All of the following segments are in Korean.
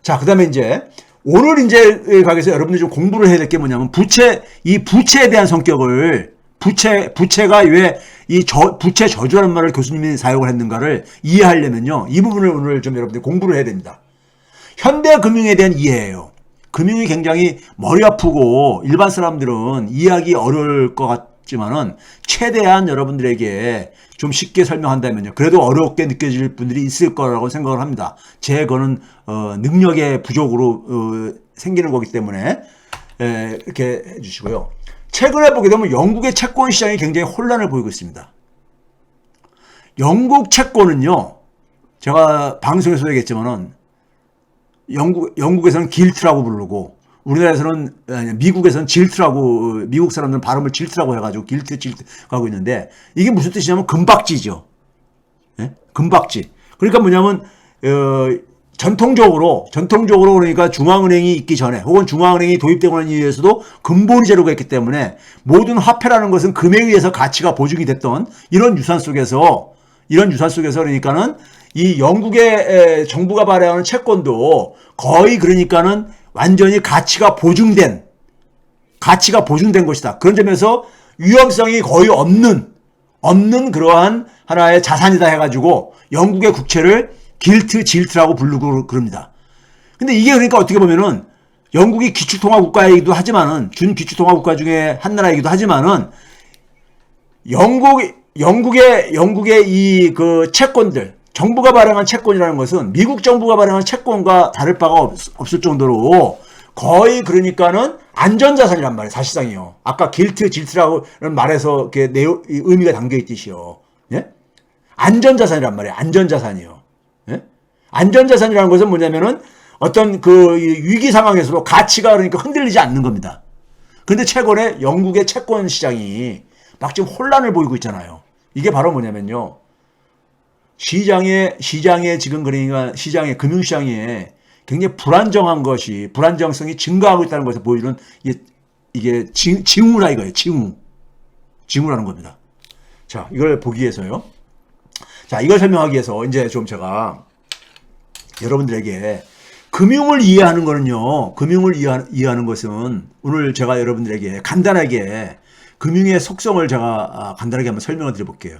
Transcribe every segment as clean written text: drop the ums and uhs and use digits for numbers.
자, 그 다음에 이제 오늘 이제 가게에서 여러분들이 좀 공부를 해야 될 게 뭐냐면 이 부채에 대한 성격을 부채가 왜 부채 저주라는 말을 교수님이 사용을 했는가를 이해하려면요. 이 부분을 오늘 좀 여러분들이 공부를 해야 됩니다. 현대 금융에 대한 이해예요. 금융이 굉장히 머리 아프고 일반 사람들은 이해하기 어려울 것 같지만은 최대한 여러분들에게 좀 쉽게 설명한다면요. 그래도 어렵게 느껴질 분들이 있을 거라고 생각을 합니다. 그거는 능력의 부족으로 생기는 거기 때문에 이렇게 해주시고요. 최근에 보게 되면 영국의 채권 시장이 굉장히 혼란을 보이고 있습니다. 영국 채권은요. 제가 방송에서 얘기했지만은 영국에서는 길트라고 부르고 우리나라에서는 미국에서는 질트라고 미국 사람들은 발음을 질트라고 해가지고 길트 가고 있는데 이게 무슨 뜻이냐면 금박지죠. 예? 금박지. 그러니까 뭐냐면 전통적으로 그러니까 중앙은행이 있기 전에 혹은 중앙은행이 도입되고 난 이후에서도 근본이 제로가 있기 때문에 모든 화폐라는 것은 금에 의해서 가치가 보증이 됐던 이런 유산 속에서 그러니까는 이 영국의 정부가 발행하는 채권도 거의 그러니까는 완전히 가치가 보증된 것이다. 그런 점에서 위험성이 거의 없는 그러한 하나의 자산이다 해가지고 영국의 국채를 질트라고 부르고 그럽니다. 근데 이게 그러니까 어떻게 보면은 영국이 기축통화국가이기도 하지만은 준기축통화국가 중에 한 나라이기도 하지만은 영국의 이 그 채권들 정부가 발행한 채권이라는 것은 미국 정부가 발행한 채권과 다를 바가 없을 정도로 거의 그러니까는 안전자산이란 말이에요. 사실상이요. 아까 질트라고 말해서 이렇게 의미가 담겨 있듯이요. 예? 안전자산이란 말이에요. 안전자산이요. 예? 안전자산이라는 것은 뭐냐면은 어떤 그 위기 상황에서도 가치가 그러니까 흔들리지 않는 겁니다. 그런데 최근에 영국의 채권 시장이 막 지금 혼란을 보이고 있잖아요. 이게 바로 뭐냐면요. 시장에 지금 그러니까 금융시장에 굉장히 불안정성이 증가하고 있다는 것을 보여주는 이게 징후라 이거예요. 징후라는 겁니다. 자, 이걸 보기 위해서요. 자, 이걸 설명하기 위해서 이제 좀 제가 여러분들에게 금융을 이해하는 거는요. 금융을 이해하는 것은 오늘 제가 여러분들에게 간단하게 금융의 속성을 제가 간단하게 한번 설명을 드려볼게요.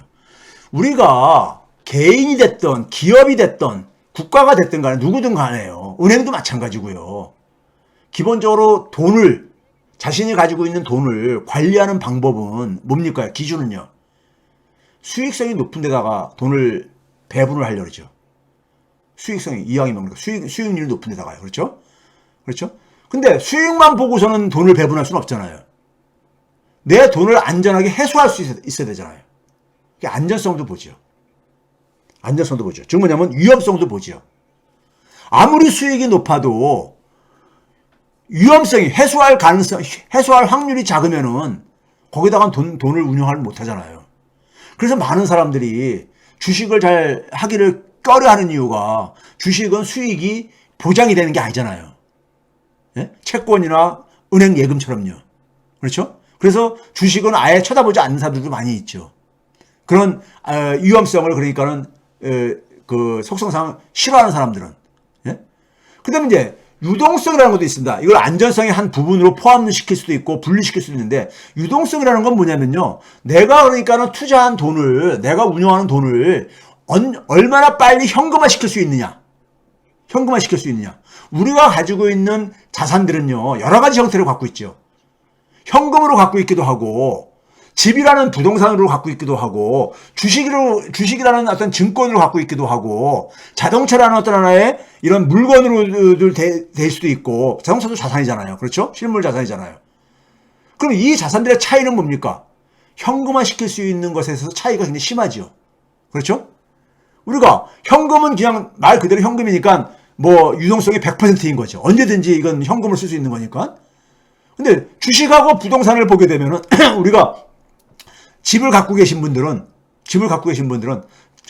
우리가 개인이 됐던 기업이 됐던 국가가 됐든 간에 누구든 간에요. 은행도 마찬가지고요. 기본적으로 자신이 가지고 있는 돈을 관리하는 방법은 뭡니까? 기준은요. 수익성이 높은 데다가 돈을 배분을 하려고 그러죠. 수익성이 이왕이 먹는 거. 수익률이 높은 데다가요. 그렇죠? 그렇죠? 근데 수익만 보고서는 돈을 배분할 수는 없잖아요. 내 돈을 안전하게 해소할 수 있어야 되잖아요. 안전성도 보죠. 즉 뭐냐면 위험성도 보죠. 아무리 수익이 높아도 위험성이 해소할 확률이 작으면은 거기다가 돈을 운용을 못 하잖아요. 그래서 많은 사람들이 주식을 잘 하기를 꺼려하는 이유가 주식은 수익이 보장이 되는 게 아니잖아요. 예? 채권이나 은행 예금처럼요. 그렇죠? 그래서 주식은 아예 쳐다보지 않는 사람들도 많이 있죠. 그런 위험성을 그러니까는 그 속성상 싫어하는 사람들은. 예? 그다음에 이제 유동성이라는 것도 있습니다. 이걸 안전성의 한 부분으로 포함시킬 수도 있고 분리시킬 수도 있는데 유동성이라는 건 뭐냐면요. 내가 그러니까는 투자한 돈을 내가 운용하는 돈을 얼마나 빨리 현금화시킬 수 있느냐. 우리가 가지고 있는 자산들은요. 여러 가지 형태를 갖고 있죠. 현금으로 갖고 있기도 하고 집이라는 부동산으로 갖고 있기도 하고 주식이라는 어떤 증권으로 갖고 있기도 하고 자동차라는 어떤 하나의 이런 물건으로 될 수도 있고 자동차도 자산이잖아요. 그렇죠? 실물 자산이잖아요. 그럼 이 자산들의 차이는 뭡니까? 현금화 시킬 수 있는 것에 있어서 차이가 굉장히 심하죠. 그렇죠? 우리가 현금은 그냥 말 그대로 현금이니까 뭐 유동성이 100%인 거죠. 언제든지 이건 현금을 쓸 수 있는 거니까. 근데 주식하고 부동산을 보게 되면은 우리가 집을 갖고 계신 분들은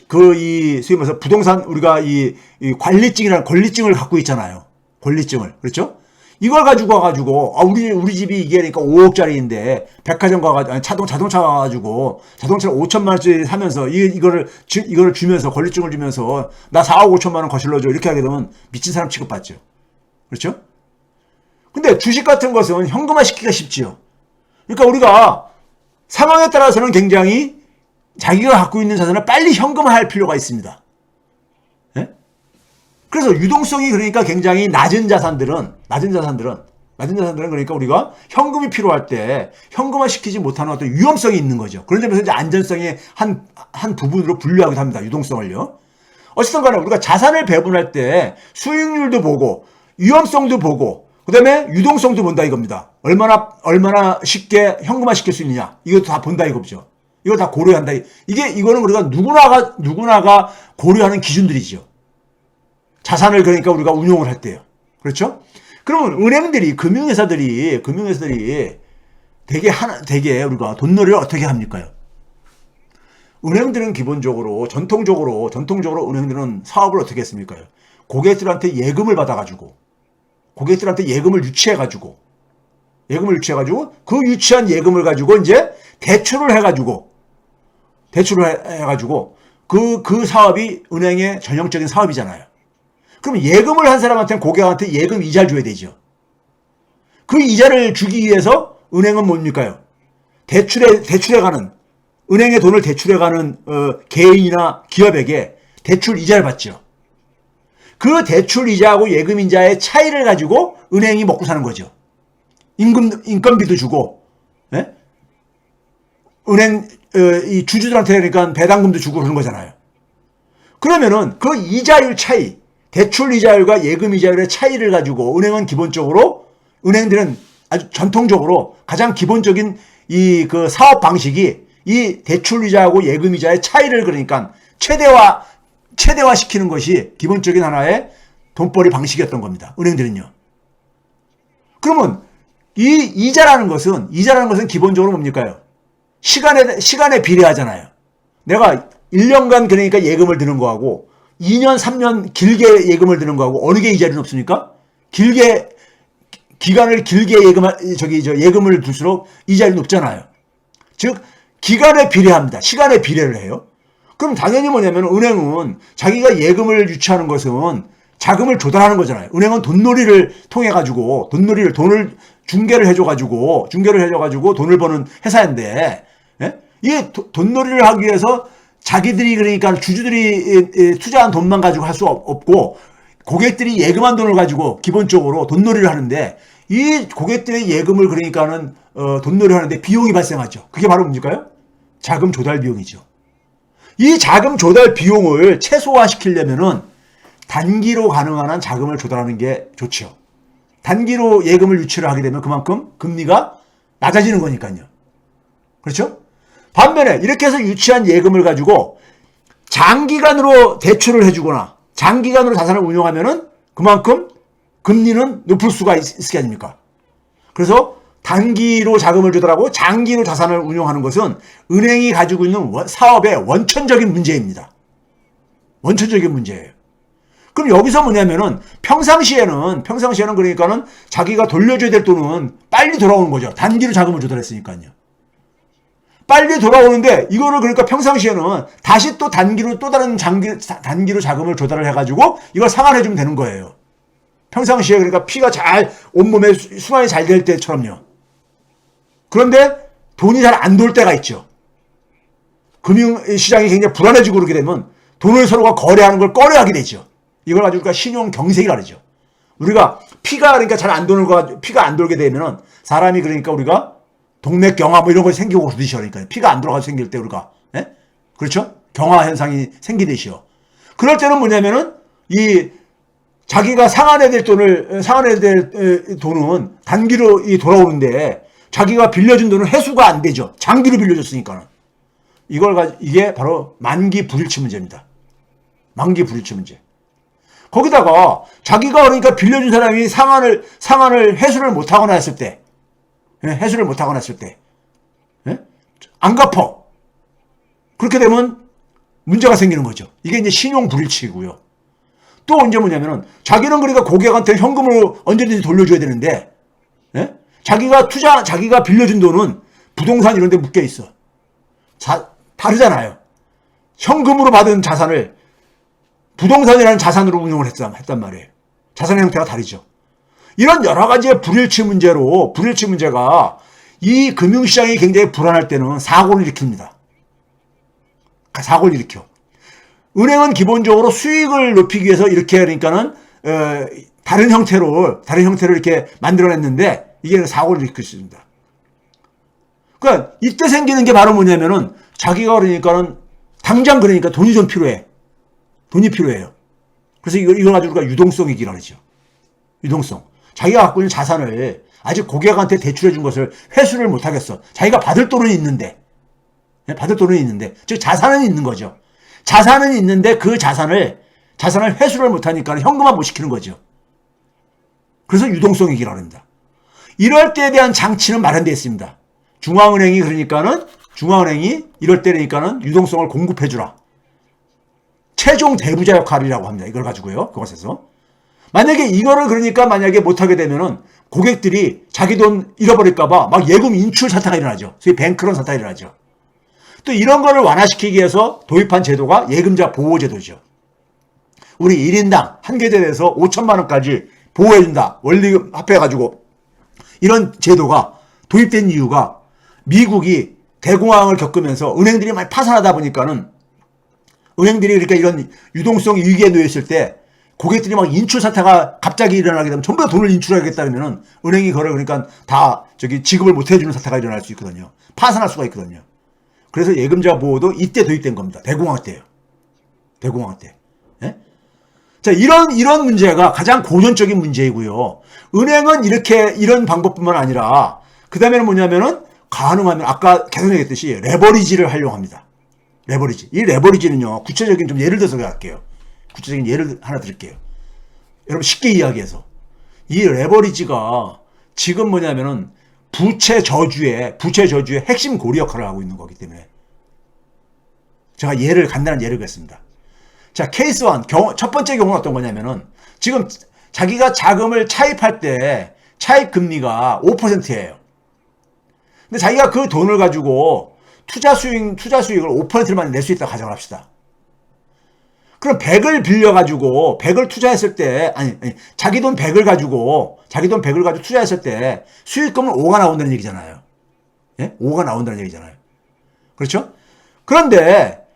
소위 말해서 부동산 우리가 이 관리증이라는 권리증을 갖고 있잖아요. 권리증을. 그렇죠? 이걸 가지고 와가지고 우리 집이 이게 그러니까 5억짜리인데 백화점 가가지고 자동차 가가지고 자동차를 5천만 원짜리 사면서 이거를 주면서 권리증을 주면서 나 4억 5천만 원 거실러줘 이렇게 하게 되면 미친 사람 취급받죠. 그렇죠? 근데 주식 같은 것은 현금화 시키기가 쉽지요. 그러니까 우리가 상황에 따라서는 굉장히 자기가 갖고 있는 자산을 빨리 현금화할 필요가 있습니다. 예? 그래서 유동성이 그러니까 굉장히 낮은 자산들은 그러니까 우리가 현금이 필요할 때 현금화 시키지 못하는 어떤 위험성이 있는 거죠. 그런 점에서 이제 안전성의 한 부분으로 분류하기도 합니다. 유동성을요. 어쨌든 간에 우리가 자산을 배분할 때 수익률도 보고 위험성도 보고 그다음에 유동성도 본다 이겁니다. 얼마나 쉽게 현금화 시킬 수 있느냐. 이것도 다 본다 이거죠. 이거 다 고려한다. 이거는 우리가 누구나가 고려하는 기준들이죠. 자산을 그러니까 우리가 운용을 할 때요. 그렇죠? 그러면 은행들이 금융회사들이 되게 우리가 돈놀이를 어떻게 합니까요? 은행들은 기본적으로 전통적으로 은행들은 사업을 어떻게 했습니까? 고객들한테 예금을 받아가지고 고객들한테 예금을 유치해가지고 그 유치한 예금을 가지고 이제 대출을 해가지고 그 사업이 은행의 전형적인 사업이잖아요. 그럼 예금을 한 사람한테는 고객한테 예금 이자를 줘야 되죠. 그 이자를 주기 위해서 은행은 뭡니까요? 대출에 가는 은행의 돈을 대출해 가는 개인이나 기업에게 대출 이자를 받죠. 그 대출 이자하고 예금 이자의 차이를 가지고 은행이 먹고 사는 거죠. 인건비도 주고, 예? 은행 이 주주들한테 그러니까 배당금도 주고 그러는 거잖아요. 그러면은 그 이자율 차이, 대출 이자율과 예금 이자율의 차이를 가지고 은행들은 아주 전통적으로 가장 기본적인 이 그 사업 방식이 이 대출 이자하고 예금 이자의 차이를 그러니까 최대화 시키는 것이 기본적인 하나의 돈벌이 방식이었던 겁니다. 은행들은요. 그러면 이 이자라는 것은 기본적으로 뭡니까요? 시간에 비례하잖아요. 내가 1년간 그러니까 예금을 드는 거하고 2년, 3년 길게 예금을 드는 거하고 어느 게 이자율이 높습니까? 기간을 길게 예금을 둘수록 이자율이 높잖아요. 즉, 기간에 비례합니다. 시간에 비례를 해요. 그럼 당연히 뭐냐면 은행은 자기가 예금을 유치하는 것은 자금을 조달하는 거잖아요. 은행은 돈놀이를 통해가지고, 돈을 중개를 해줘가지고 돈을 버는 회사인데, 예? 이 돈놀이를 하기 위해서 자기들이 그러니까 주주들이 투자한 돈만 가지고 할 수 없고 고객들이 예금한 돈을 가지고 기본적으로 돈놀이를 하는데 이 고객들의 예금을 그러니까는 돈놀이를 하는데 비용이 발생하죠. 그게 바로 뭡니까요? 자금 조달 비용이죠. 이 자금 조달 비용을 최소화시키려면은 단기로 가능한 한 자금을 조달하는 게 좋죠. 단기로 예금을 유치를 하게 되면 그만큼 금리가 낮아지는 거니까요. 그렇죠? 반면에 이렇게 해서 유치한 예금을 가지고 장기간으로 대출을 해주거나 장기간으로 자산을 운용하면은 그만큼 금리는 높을 수가 있을 게 아닙니까? 그래서 단기로 자금을 조달하고 장기로 자산을 운용하는 것은 은행이 가지고 있는 사업의 원천적인 문제입니다. 원천적인 문제예요. 그럼 여기서 뭐냐면은 평상시에는 그러니까는 자기가 돌려줘야 될 돈은 빨리 돌아오는 거죠. 단기로 자금을 조달했으니까요. 빨리 돌아오는데 이거를 그러니까 평상시에는 다시 또 단기로 또 다른 단기로 자금을 조달을 해가지고 이걸 상환해주면 되는 거예요. 평상시에 그러니까 피가 잘 온몸에 순환이 잘 될 때처럼요. 그런데 돈이 잘 안 돌 때가 있죠. 금융시장이 굉장히 불안해지고 그렇게 되면 돈을 서로가 거래하는 걸 꺼려하게 되죠. 이걸 가지고 우리가 신용 경색이라 그러죠. 우리가 피가 그러니까 잘 안 도는 거 피가 안 돌게 되면은 사람이 그러니까 우리가 동맥경화 뭐 이런 거 생기고 그러듯이 그러니까 피가 안 돌아가서 생길 때 우리가 그렇죠? 경화 현상이 생기듯이요. 그럴 때는 뭐냐면은 이 자기가 상환해야 될 돈은 단기로 돌아오는데 자기가 빌려준 돈은 회수가 안 되죠. 장기로 빌려줬으니까는. 이게 바로 만기 불일치 문제입니다. 만기 불일치 문제. 거기다가 자기가 그러니까 빌려준 사람이 상환을 회수를 못하거나 했을 때 안 갚아. 그렇게 되면 문제가 생기는 거죠. 이게 이제 신용 불일치이고요. 또 언제 뭐냐면은 자기는 그러니까 고객한테 현금으로 언제든지 돌려줘야 되는데 자기가 빌려준 돈은 부동산 이런 데 묶여 있어. 다르잖아요. 현금으로 받은 자산을 부동산이라는 자산으로 운용을 했단 말이에요. 자산의 형태가 다르죠. 이런 여러 가지의 불일치 문제가 이 금융시장이 굉장히 불안할 때는 사고를 일으킵니다. 사고를 일으켜. 은행은 기본적으로 수익을 높이기 위해서 이렇게 그러니까는 다른 형태로 이렇게 만들어냈는데 이게 사고를 일으킬 수 있습니다. 그러니까 이때 생기는 게 바로 뭐냐면은 자기가 그러니까는 당장 그러니까 돈이 좀 필요해. 돈이 필요해요. 그래서 이걸 가지고 우리가 유동성 위기라고 그러죠. 유동성. 자기가 갖고 있는 자산을 아직 고객한테 대출해 준 것을 회수를 못 하겠어. 자기가 받을 돈은 있는데. 즉 자산은 있는 거죠. 자산은 있는데 그 자산을 회수를 못 하니까 현금화 못 시키는 거죠. 그래서 유동성 위기라고 합니다. 이럴 때에 대한 장치는 마련되어 있습니다. 중앙은행이 이럴 때니까는 유동성을 공급해 주라. 최종 대부자 역할이라고 합니다. 이걸 가지고요. 그것에서. 만약에 이거를 그러니까 만약에 못하게 되면은 고객들이 자기 돈 잃어버릴까봐 막 예금 인출 사태가 일어나죠. 소위 뱅크런 사태가 일어나죠. 또 이런 거를 완화시키기 위해서 도입한 제도가 예금자 보호제도죠. 우리 1인당 한 계좌에서 5천만 원까지 보호해준다. 원리금 합해가지고 이런 제도가 도입된 이유가 미국이 대공황을 겪으면서 은행들이 많이 파산하다 보니까는 은행들이 그러니까 이런 유동성 위기에 놓였을 때 고객들이 막 인출 사태가 갑자기 일어나게 되면 전부 다 돈을 인출하겠다 그러면은 은행이 그걸 그러니까 다 지급을 못 해주는 사태가 일어날 수 있거든요. 파산할 수가 있거든요. 그래서 예금자 보호도 이때 도입된 겁니다. 대공황 때예요. 대공황 때. 예? 자, 이런 문제가 가장 고전적인 문제이고요. 은행은 이런 방법뿐만 아니라 그 다음에는 뭐냐면은 가능하면 아까 계속 얘기했듯이 레버리지를 활용합니다. 레버리지. 이 레버리지는요. 구체적인 좀 예를 들어서 할게요. 구체적인 예를 하나 드릴게요. 여러분 쉽게 이야기해서 이 레버리지가 지금 뭐냐면은 부채 저주의 핵심 고리 역할을 하고 있는 거기 때문에 제가 간단한 예를 들겠습니다. 자, 케이스 1 첫 번째 경우는 어떤 거냐면은 지금 자기가 자금을 차입할 때 차입 금리가 5%예요. 근데 자기가 그 돈을 가지고 투자 수익을 5%만 낼 수 있다고 가정을 합시다. 그럼 100을 빌려가지고 100을 투자했을 때 자기 돈 100을 가지고 투자했을 때 수익금은 5가 나온다는 얘기잖아요. 예? 5가 나온다는 얘기잖아요. 그렇죠? 그런데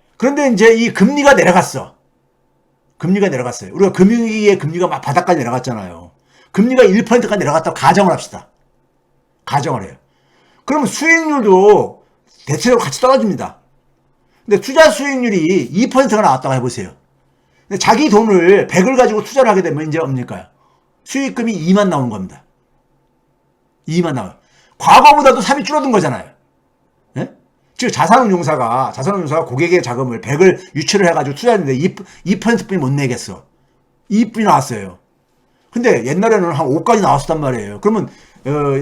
이제 이 금리가 내려갔어. 우리가 금융위기의 금리가 막 바닥까지 내려갔잖아요. 금리가 1%까지 내려갔다고 가정을 합시다. 가정을 해요. 그러면 수익률도 대체적으로 같이 떨어집니다. 근데 투자 수익률이 2%가 나왔다고 해보세요. 근데 자기 돈을 100을 가지고 투자를 하게 되면 이제 뭡니까? 수익금이 2만 나오는 겁니다. 2만 나와요. 과거보다도 3이 줄어든 거잖아요. 예? 즉 자산운용사가 고객의 자금을 100을 유치를 해가지고 투자했는데 2%뿐이 못 내겠어. 2뿐이 나왔어요. 근데 옛날에는 한 5까지 나왔었단 말이에요. 그러면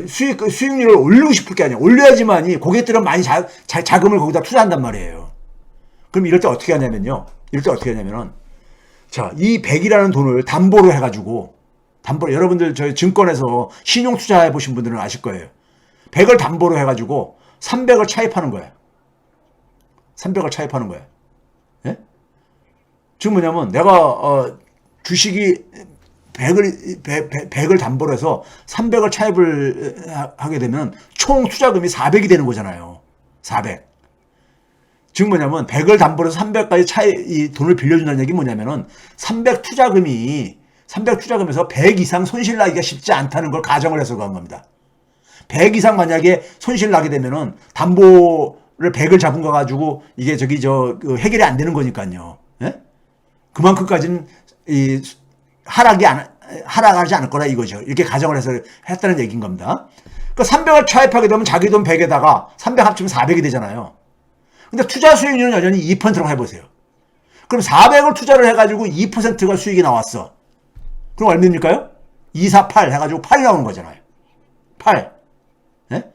수익률을 올리고 싶을 게 아니야. 올려야지만이 고객들은 많이 자금을 거기다 투자한단 말이에요. 그럼 이럴 때 어떻게 하냐면은 자, 이 100이라는 돈을 담보로 해가지고 여러분들 저희 증권에서 신용 투자해 보신 분들은 아실 거예요. 100을 담보로 해가지고 300을 차입하는 거예요. 300을 차입하는 거예요. 예? 지금 뭐냐면 내가 주식이 100을 담보로 해서 300을 차입을 하게 되면 총 투자금이 400이 되는 거잖아요. 400. 즉 뭐냐면 100을 담보로 해서 300까지 돈을 빌려준다는 얘기 뭐냐면은 300 투자금에서 100 이상 손실 나기가 쉽지 않다는 걸 가정을 해서 그런 겁니다. 100 이상 만약에 손실 나게 되면은 담보를 100을 잡은 거 가지고 이게 해결이 안 되는 거니까요. 예? 그만큼까지는 하락하지 않을 거라 이거죠. 이렇게 가정을 해서 했다는 얘기인 겁니다. 그 300을 차입하게 되면 자기 돈 100에다가 300 합치면 400이 되잖아요. 근데 투자 수익률은 여전히 2%라고 해보세요. 그럼 400을 투자를 해가지고 2%가 수익이 나왔어. 그럼 얼마입니까요? 2, 4, 8 해가지고 8이 나오는 거잖아요. 8. 예?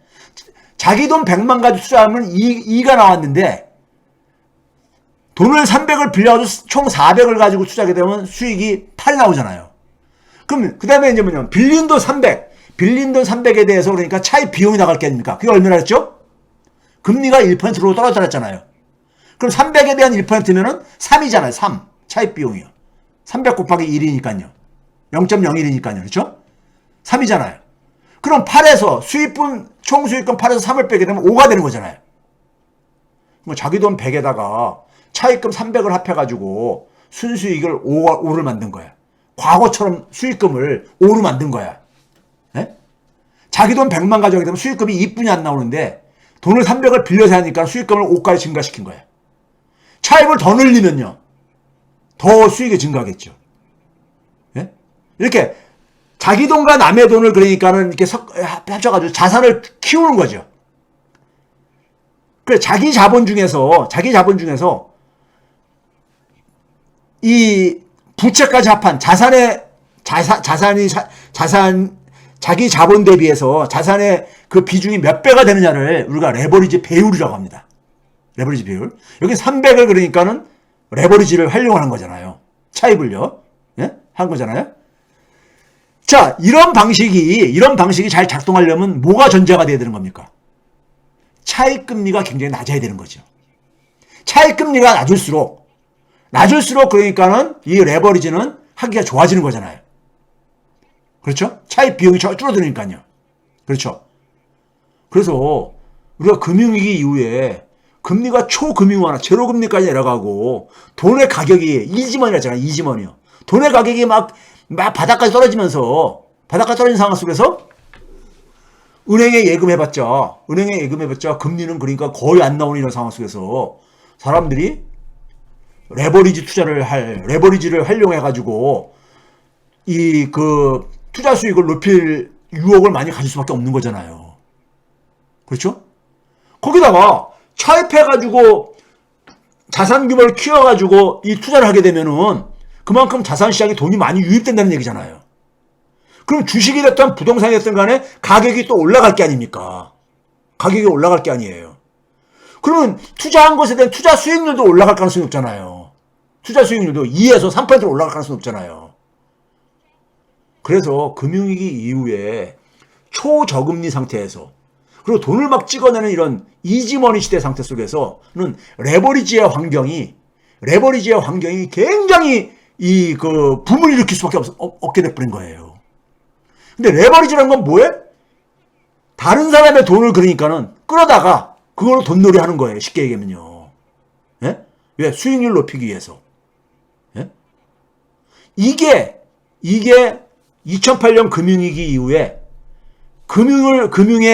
자기 돈 100만 가지고 투자하면 2가 나왔는데 돈을 300을 빌려가지고 총 400을 가지고 투자하게 되면 수익이 8 나오잖아요. 그럼 그 다음에 이제 뭐냐면 빌린 돈 300에 대해서 그러니까 차입 비용이 나갈 게 아닙니까? 그게 얼마나 했죠? 금리가 1%로 떨어졌잖아요. 그럼 300에 대한 1%면은 3이잖아요. 3. 차입 비용이요. 300 곱하기 1이니까요. 0.01이니까요. 그렇죠? 3이잖아요. 그럼 8에서 수익분, 총 수익금 8에서 3을 빼게 되면 5가 되는 거잖아요. 뭐 자기 돈 100에다가 차입금 300을 합해가지고 순수익을 5를 만든 거야. 과거처럼 수익금을 5로 만든 거야. 네? 자기 돈 100만 가져가게 되면 수익금이 2분이 안 나오는데 돈을 300을 빌려서 하니까 수익금을 5까지 증가시킨 거야. 차입을 더 늘리면요. 더 수익이 증가하겠죠. 네? 이렇게 자기 돈과 남의 돈을 그러니까는 이렇게 합쳐가지고 자산을 키우는 거죠. 그래, 자기 자본 중에서 이 부채까지 합한 자산이 자기 자본 대비해서 자산의 그 비중이 몇 배가 되느냐를 우리가 레버리지 배율이라고 합니다. 레버리지 배율. 여기 300을 그러니까는 레버리지를 활용하는 거잖아요. 차입을요. 예? 한 거잖아요. 자, 이런 방식이 잘 작동하려면 뭐가 전제가 돼야 되는 겁니까? 차입 금리가 굉장히 낮아야 되는 거죠. 차입 금리가 낮을수록 그러니까는 이 레버리지는 하기가 좋아지는 거잖아요. 그렇죠? 차입 비용이 줄어드니까요. 그렇죠? 그래서 우리가 금융위기 이후에 금리가 초금융화나 제로금리까지 내려가고 돈의 가격이 이지머니였잖아요. 이지머니요. 돈의 가격이 막 바닥까지 떨어진 상황 속에서 은행에 예금해봤자 금리는 그러니까 거의 안 나오는 이런 상황 속에서 사람들이 레버리지를 활용해가지고 그 투자 수익을 높일 유혹을 많이 가질 수밖에 없는 거잖아요. 그렇죠? 거기다가 차입해가지고 자산 규모를 키워가지고 이 투자를 하게 되면은 그만큼 자산 시장에 돈이 많이 유입된다는 얘기잖아요. 그럼 주식이 됐든 부동산이 됐든 간에 가격이 또 올라갈 게 아닙니까? 가격이 올라갈 게 아니에요. 그러면 투자한 것에 대한 투자 수익률도 올라갈 가능성이 없잖아요. 투자 수익률도 2에서 3%로 올라갈 가능성이 없잖아요. 그래서 금융위기 이후에 초저금리 상태에서 그리고 돈을 막 찍어내는 이런 이지머니 시대 상태 속에서는 레버리지의 환경이 굉장히 그 붐을 일으킬 수밖에 없게 돼버린 거예요. 근데 레버리지라는 건 뭐예요? 다른 사람의 돈을 그러니까는 끌어다가 그걸로 돈놀이 하는 거예요. 쉽게 얘기하면요. 예? 왜? 수익률 높이기 위해서. 예? 이게 2008년 금융위기 이후에 금융에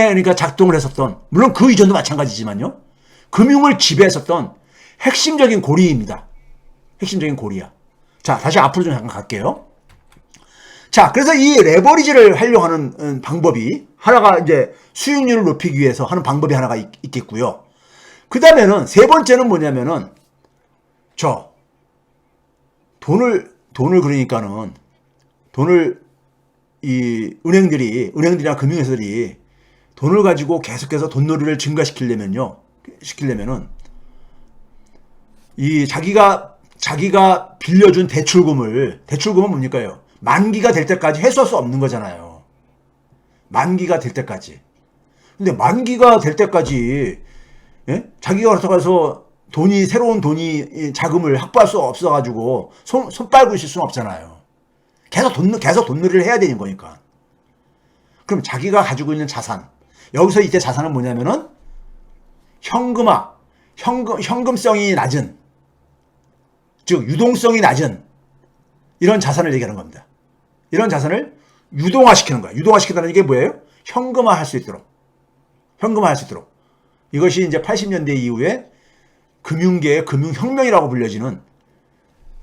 그러니까 작동을 했었던, 물론 그 이전도 마찬가지지만요. 금융을 지배했었던 핵심적인 고리입니다. 핵심적인 고리야. 자, 다시 앞으로 좀 잠깐 갈게요. 자, 그래서 이 레버리지를 활용하는 방법이 하나가 이제 수익률을 높이기 위해서 하는 방법이 하나가 있겠고요. 그 다음에는 세 번째는 뭐냐면은 돈을 이 은행들이나 금융회사들이 돈을 가지고 계속해서 돈놀이를 증가시키려면은 이 자기가 빌려준 대출금은 뭡니까요? 만기가 될 때까지 회수할 수 없는 거잖아요. 만기가 될 때까지. 근데 만기가 될 때까지, 예? 자기가 가서 새로운 자금을 확보할 수 없어가지고 손 빨고 있을 수는 없잖아요. 계속 돈놀이를 해야 되는 거니까. 그럼 자기가 가지고 있는 자산, 여기서 이때 자산은 뭐냐면은 현금성이 낮은, 즉 유동성이 낮은 이런 자산을 얘기하는 겁니다. 이런 자산을 유동화시키는 거야. 유동화시키다는 게 뭐예요? 현금화할 수 있도록. 이것이 이제 80년대 이후에 금융계의 금융혁명이라고 불려지는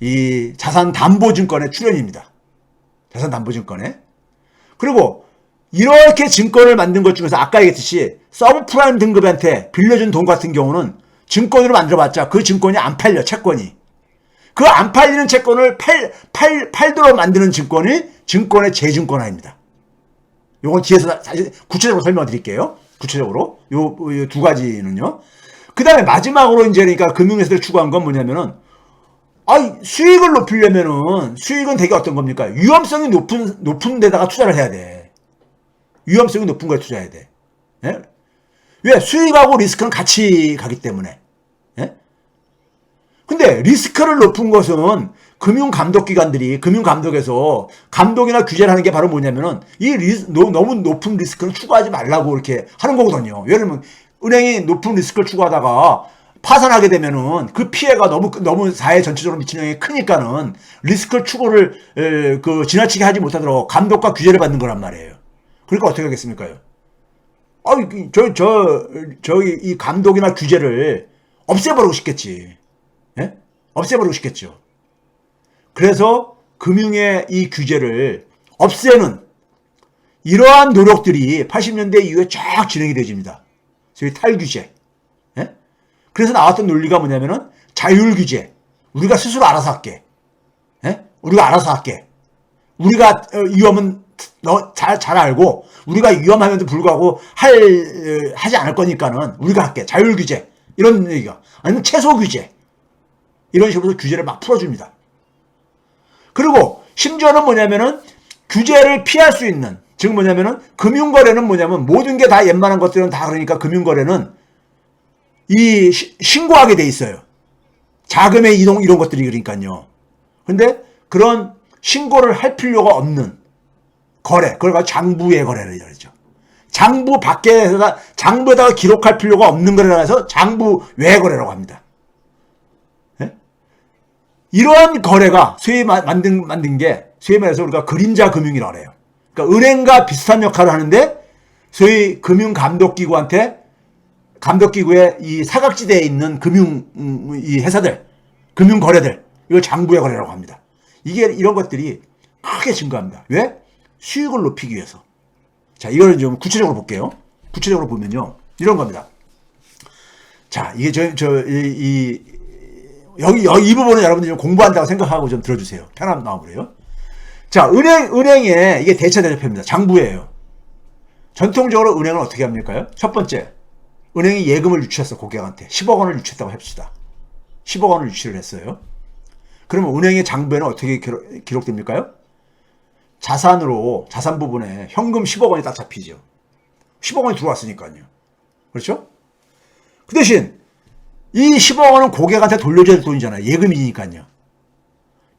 이 자산담보증권의 출현입니다. 자산담보증권에. 그리고 이렇게 증권을 만든 것 중에서 아까 얘기했듯이 서브프라임 등급한테 빌려준 돈 같은 경우는 증권으로 만들어봤자 그 증권이 안 팔려, 채권이. 그 안 팔리는 채권을 팔도록 만드는 증권이 증권의 재증권화입니다. 요건 뒤에서 사실 구체적으로 설명을 드릴게요. 구체적으로. 요 두 가지는요. 그 다음에 마지막으로 이제 그러니까 금융회사들 추구한 건 뭐냐면은, 수익을 높이려면은, 수익은 되게 어떤 겁니까? 위험성이 높은 데다가 투자를 해야 돼. 위험성이 높은 거에 투자해야 돼. 예? 왜? 수익하고 리스크는 같이 가기 때문에. 예? 근데 리스크를 높은 것은 금융감독기관들이 금융감독에서 감독이나 규제를 하는 게 바로 뭐냐면은 너무 높은 리스크는 추구하지 말라고 이렇게 하는 거거든요. 예를 들면 은행이 높은 리스크를 추구하다가 파산하게 되면은 그 피해가 너무 사회 전체적으로 미치는 영향이 크니까는 리스크 추구를 지나치게 하지 못하도록 감독과 규제를 받는 거란 말이에요. 그러니까 어떻게 하겠습니까요? 이 감독이나 규제를 없애버리고 싶겠지. 예? 없애버리고 싶겠죠. 그래서 금융의 이 규제를 없애는 이러한 노력들이 80년대 이후에 쫙 진행이 되집니다. 소위 탈규제. 예? 그래서 나왔던 논리가 뭐냐면은 자율규제. 우리가 스스로 알아서 할게. 예? 우리가 알아서 할게. 우리가 위험은 너 잘 알고 우리가 위험함에도 불구하고 하지 않을 거니까는 우리가 할게. 자율규제. 이런 얘기가. 아니면 최소규제. 이런 식으로 규제를 막 풀어줍니다. 그리고 심지어는 뭐냐면은 규제를 피할 수 있는, 즉 뭐냐면은 금융거래는 뭐냐면 모든 게 다 웬만한 것들은 다 그러니까 금융거래는 신고하게 돼 있어요. 자금의 이동 이런 것들이 그러니까요. 근데 그런 신고를 할 필요가 없는 거래, 그걸 가지고 장부의 거래를 그러죠. 장부에다가 기록할 필요가 없는 거래라 해서 장부 외 거래라고 합니다. 이러한 거래가 소위 만든 게 소위 말해서 우리가 그림자 금융이라고 해요. 그러니까 은행과 비슷한 역할을 하는데 소위 감독기구의 이 사각지대에 있는 이 회사들, 금융 거래들, 이걸 장부의 거래라고 합니다. 이런 것들이 크게 증가합니다. 왜? 수익을 높이기 위해서. 자, 이걸 좀 구체적으로 볼게요. 구체적으로 보면요. 이런 겁니다. 자, 이게 이 부분은 여러분들이 좀 공부한다고 생각하고 좀 들어주세요. 편한 마음으로요. 자, 은행에 이게 대차대조표입니다. 장부예요. 전통적으로 은행은 어떻게 합니까? 첫 번째, 은행이 예금을 유치했어, 고객한테. 10억 원을 유치했다고 합시다. 10억 원을 유치를 했어요. 그러면 은행의 장부에는 어떻게 기록됩니까? 자산 부분에 현금 10억 원이 딱 잡히죠. 10억 원이 들어왔으니까요. 그렇죠? 그 대신 이 10억 원은 고객한테 돌려줘야 될 돈이잖아요. 예금이니까요.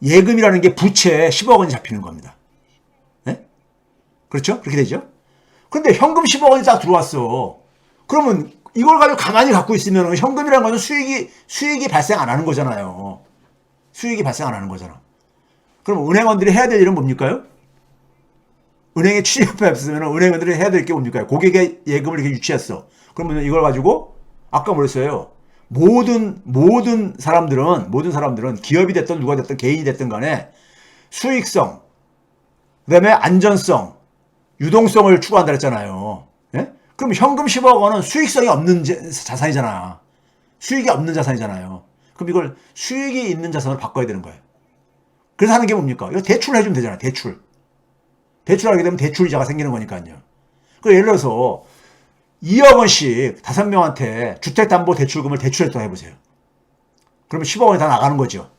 예금이라는 게 부채에 10억 원이 잡히는 겁니다. 네? 그렇죠? 그렇게 되죠? 그런데 현금 10억 원이 딱 들어왔어. 그러면 이걸 가지고 가만히 갖고 있으면 현금이라는 것은 수익이 발생 안 하는 거잖아요. 수익이 발생 안 하는 거잖아. 그럼 은행원들이 해야 될 일은 뭡니까? 은행에 취직에 없으면 은행원들이 해야 될 게 뭡니까? 고객의 예금을 이렇게 유치했어. 그러면 이걸 가지고 아까 뭐랬어요? 모든 사람들은 기업이 됐든 누가 됐든 개인이 됐든 간에 수익성, 그 다음에 안전성, 유동성을 추구한다 그랬잖아요. 예? 그럼 현금 10억 원은 수익성이 없는 자산이잖아. 수익이 없는 자산이잖아요. 그럼 이걸 수익이 있는 자산으로 바꿔야 되는 거예요. 그래서 하는 게 뭡니까? 이거 대출을 해주면 되잖아요. 대출하게 되면 대출이자가 생기는 거니까요. 그 예를 들어서 2억 원씩 5명한테 주택담보대출금을 대출했다고 해보세요. 그러면 10억 원이 다 나가는 거죠.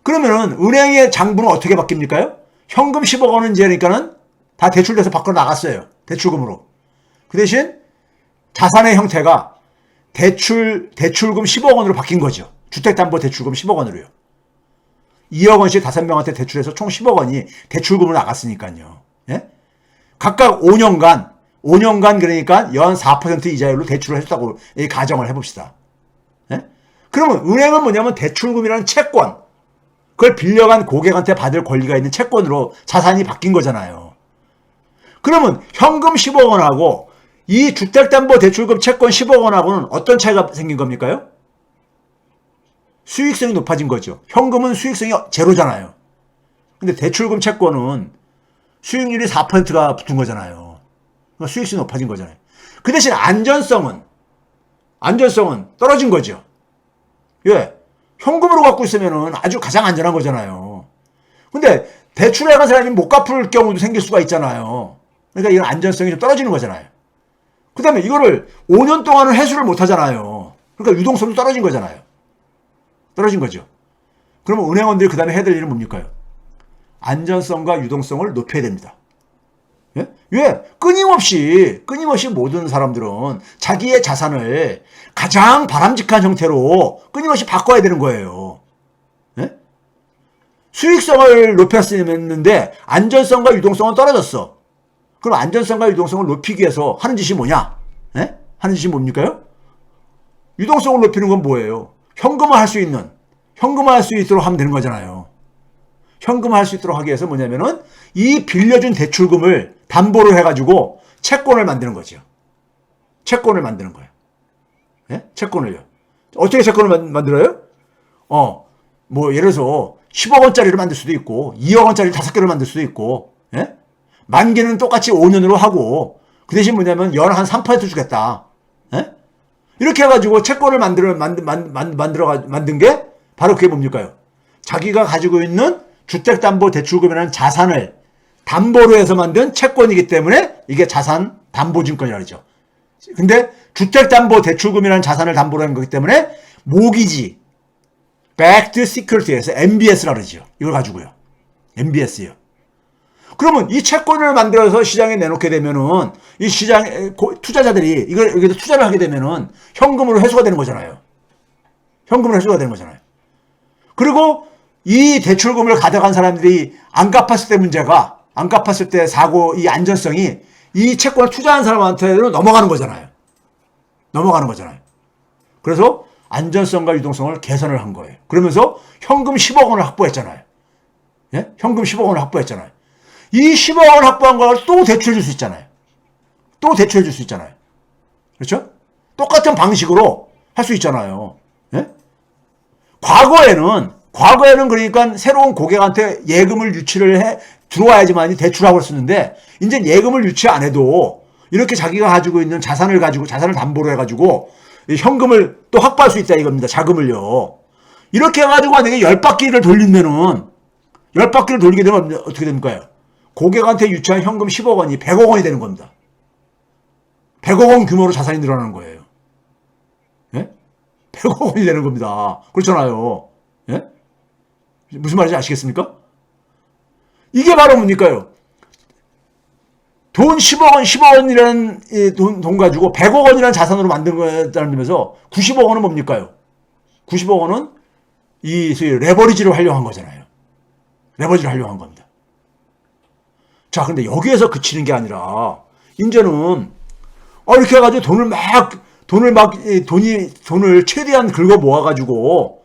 그러면은 은행의 장부는 어떻게 바뀝니까? 현금 10억 원은 이제 그러니까는 다 대출돼서 밖으로 나갔어요. 대출금으로. 그 대신 자산의 형태가 대출금 10억 원으로 바뀐 거죠. 주택담보대출금 10억 원으로요. 2억 원씩 5명한테 대출해서 총 10억 원이 대출금으로 나갔으니까요. 예? 각각 5년간 그러니까 연 4% 이자율로 대출을 해줬다고 가정을 해봅시다. 예? 그러면 은행은 뭐냐면 대출금이라는 채권, 그걸 빌려간 고객한테 받을 권리가 있는 채권으로 자산이 바뀐 거잖아요. 그러면 현금 10억 원하고 이 주택담보대출금 채권 10억 원하고는 어떤 차이가 생긴 겁니까? 수익성이 높아진 거죠. 현금은 수익성이 제로잖아요. 근데 대출금 채권은 수익률이 4%가 붙은 거잖아요. 그러니까 수익성이 높아진 거잖아요. 그 대신 안전성은 떨어진 거죠. 예. 현금으로 갖고 있으면 아주 가장 안전한 거잖아요. 근데 대출을 해간 사람이 못 갚을 경우도 생길 수가 있잖아요. 그러니까 이런 안전성이 좀 떨어지는 거잖아요. 그 다음에 이거를 5년 동안은 회수를 못 하잖아요. 그러니까 유동성도 떨어진 거잖아요. 떨어진 거죠. 그러면 은행원들이 그 다음에 해야 될 일은 뭡니까? 안전성과 유동성을 높여야 됩니다. 예? 왜? 끊임없이 모든 사람들은 자기의 자산을 가장 바람직한 형태로 끊임없이 바꿔야 되는 거예요. 수익성을 높였는데 안전성과 유동성은 떨어졌어. 그럼 안전성과 유동성을 높이기 위해서 하는 짓이 뭐냐? 예? 하는 짓이 뭡니까요? 유동성을 높이는 건 뭐예요? 현금화할 수 있도록 하면 되는 거잖아요. 현금화할 수 있도록 하기 위해서 뭐냐면은 이 빌려준 대출금을 담보로 해가지고 채권을 만드는 거죠. 채권을 만드는 거예요. 예? 채권을요. 어떻게 채권을 만들어요? 뭐 예를 들어서 10억 원짜리를 만들 수도 있고 2억 원짜리 5개를 만들 수도 있고, 예? 만기는 똑같이 5년으로 하고 그 대신 뭐냐면 연 한 3% 주겠다. 예? 이렇게 해가지고 채권을 만든 게 바로 그게 뭡니까요? 자기가 가지고 있는 주택담보대출금이라는 자산을 담보로 해서 만든 채권이기 때문에 이게 자산 담보증권이라고 그러죠. 근데 주택담보대출금이라는 자산을 담보로 한 거기 때문에 모기지, backed security에서 MBS라고 그러죠. 이걸 가지고요. MBS요. 그러면 이 채권을 만들어서 시장에 내놓게 되면은 이 시장 투자자들이 이걸 여기다 투자를 하게 되면은 현금으로 회수가 되는 거잖아요. 현금으로 회수가 되는 거잖아요. 그리고 이 대출금을 가져간 사람들이 안 갚았을 때 사고 이 안전성이 이 채권을 투자한 사람한테는 넘어가는 거잖아요. 그래서 안전성과 유동성을 개선을 한 거예요. 그러면서 현금 10억 원을 확보했잖아요. 예? 현금 10억 원을 확보했잖아요. 이 10억 원 확보한 걸 또 대출해 줄 수 있잖아요. 그렇죠? 똑같은 방식으로 할 수 있잖아요. 예? 과거에는 그러니까 새로운 고객한테 예금을 유치를 해 들어와야지만 대출하고 썼는데 이제 예금을 유치 안 해도 이렇게 자기가 가지고 있는 자산을 담보로 해가지고 현금을 또 확보할 수 있다 이겁니다. 자금을요. 이렇게 해가지고 만약에 10바퀴를 돌리게 되면 어떻게 됩니까? 고객한테 유치한 현금 10억 원이 100억 원이 되는 겁니다. 100억 원 규모로 자산이 늘어나는 거예요. 예? 100억 원이 되는 겁니다. 그렇잖아요. 예? 무슨 말인지 아시겠습니까? 이게 바로 뭡니까요? 돈 10억 원이라는 돈 가지고 100억 원이라는 자산으로 만든 거라는 의미에서 90억 원은 뭡니까요? 90억 원은 이 레버리지를 활용한 거잖아요. 레버리지를 활용한 겁니다. 자, 근데 여기에서 그치는 게 아니라 이제는 이렇게 해가지고 돈을 최대한 긁어 모아가지고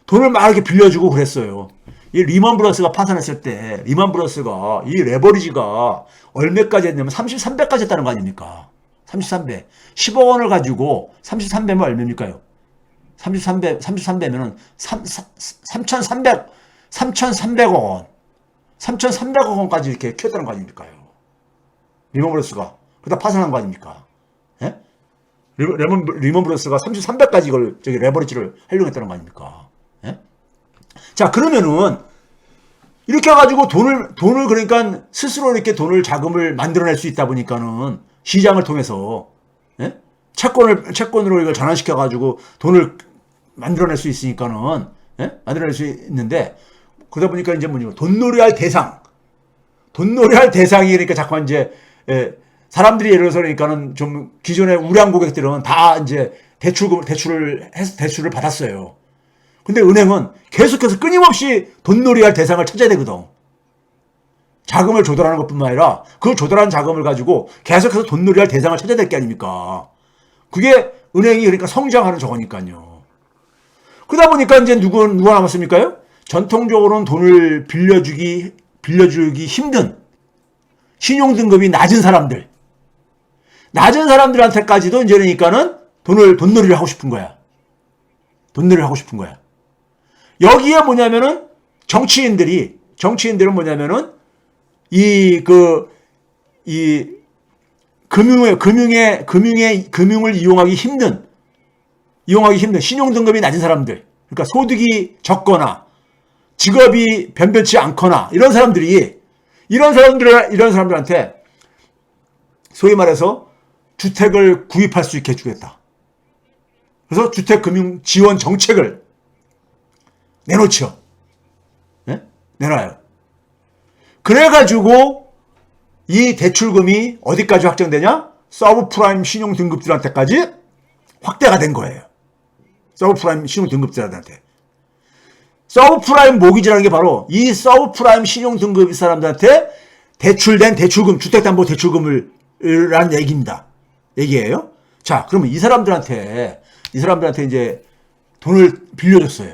돈을 막 이렇게 빌려주고 그랬어요. 이 리먼 브러스가 파산했을 때 리먼 브러스가 이 레버리지가 얼마까지 했냐면 33배까지 했다는 거 아닙니까? 33배. 10억 원을 가지고 33배면 얼마입니까요? 33배면은 3,300억 원. 3,300억 원까지 이렇게 키웠다는 거 아닙니까요? 리먼 브러스가. 그러다 파산한 거 아닙니까? 예? 리먼 브러스가 33배까지 이걸 레버리지를 활용했다는 거 아닙니까? 예? 자, 그러면은 이렇게 해가지고 돈을 그러니까 스스로 이렇게 자금을 만들어낼 수 있다 보니까는 시장을 통해서, 예? 채권으로 이걸 전환시켜가지고 돈을 만들어낼 수 있으니까는, 예? 만들어낼 수 있는데, 그러다 보니까 이제 뭐냐면 돈놀이할 대상이 그러니까 자꾸 이제, 사람들이 예를 들어서 그러니까는 좀 기존의 우량 고객들은 다 이제 대출을 받았어요. 근데 은행은 계속해서 끊임없이 돈놀이할 대상을 찾아야 되거든. 자금을 조달하는 것뿐만 아니라 그 조달한 자금을 가지고 계속해서 돈놀이할 대상을 찾아야 될 게 아닙니까? 그게 은행이 그러니까 성장하는 저거니까요. 그러다 보니까 이제 누가 남았습니까요? 전통적으로는 돈을 빌려주기 힘든 신용등급이 낮은 사람들한테까지도 이제 그러니까는 돈놀이를 하고 싶은 거야. 여기에 뭐냐면은 정치인들은 뭐냐면은 금융을 이용하기 힘든 신용등급이 낮은 사람들, 그러니까 소득이 적거나 직업이 변변치 않거나 이런 사람들한테 소위 말해서 주택을 구입할 수 있게 해주겠다. 그래서 주택금융 지원 정책을 내놓죠. 네? 내놔요. 그래가지고 이 대출금이 어디까지 확정되냐? 서브프라임 신용등급들한테까지 확대가 된 거예요. 서브프라임 신용등급들한테. 서브프라임 모기지라는 게 바로 이 서브프라임 신용등급 사람들한테 대출된 대출금, 주택담보대출금을 라는 얘기예요. 자, 그러면 이 사람들한테 이제 돈을 빌려줬어요.